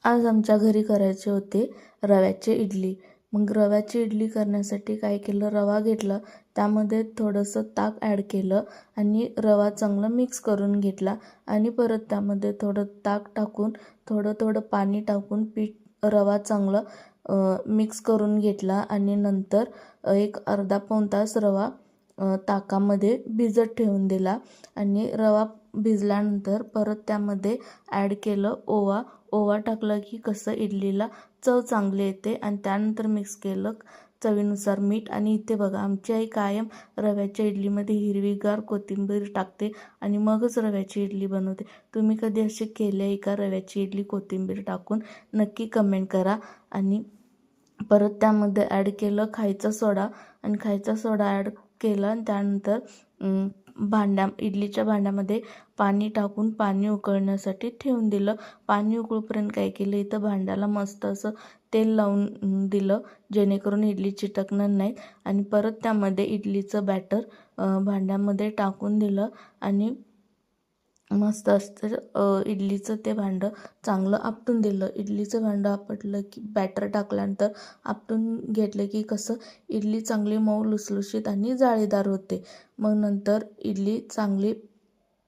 आज आमच्या घरी करायचे होते रव्याचे इडली. मग रव्याची इडली करण्यासाठी काय केलं, रवा घेतला, त्यामध्ये थोडंसं ताक ॲड केलं आणि रवा चांगला मिक्स करून घेतला आणि परत त्यामध्ये थोडं ताक टाकून थोडं थोडं पाणी टाकून रवा चांगलं मिक्स करून घेतला आणि नंतर एक अर्धा पाऊण तास रवा ताकामध्ये भिजत ठेवून दिला आणि रवा भिजल्यानंतर परत त्यामध्ये ॲड केलं ओवा. ओवा टाकला की कसं इडलीला चव चांगली येते आणि त्यानंतर मिक्स केलं चवीनुसार मीठ. आणि इथे बघा आमची आई कायम रव्याच्या इडलीमध्ये हिरवीगार कोथिंबीर टाकते आणि मगच रव्याची इडली बनवते. तुम्ही कधी असे केले आहे का रव्याची इडली कोथिंबीर टाकून? नक्की कमेंट करा. आणि परत त्यामध्ये ॲड केलं खायचा सोडा आणि खायचा सोडा ॲड केला आणि त्यानंतर इडलीच्या भांड्यामध्ये पाणी टाकून पाणी उकळण्यासाठी ठेवून दिलं. पाणी उकळूपर्यंत काय केलं, इथं भांड्याला मस्त असं तेल लावून दिलं जेणेकरून इडली चिटकणार नाहीत. आणि परत त्यामध्ये इडलीचं बॅटर भांड्यामध्ये टाकून दिलं आणि मस्त असतं इडलीचं ते भांडं चांगलं आपटून दिलं. इडलीचं भांडं आपटलं की बॅटर टाकल्यानंतर आपटून घेतलं की कसं इडली चांगली मऊ लुसलुशीत आणि जाळीदार होते. मग नंतर इडली चांगली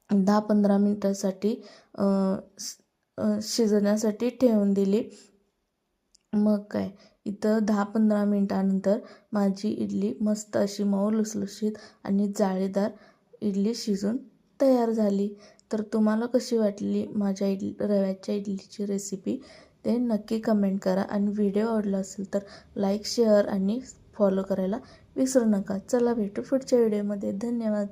10-15 मिनटासाठी शिजण्यासाठी ठेवून दिली. मग काय इथं 10-15 मिनटानंतर माझी इडली मस्त अशी मऊ लुसलुशीत आणि जाळीदार इडली शिजून तयार झाली. तर तुम्हाला कशी वाटली माझ्या रव्याच्या इडलीची रेसिपी ते नक्की कमेंट करा. आणि व्हिडिओ आवडला असेल तर लाईक, शेअर आणि फॉलो करायला विसरू नका. चला भेटू पुढच्या व्हिडिओमध्ये. धन्यवाद.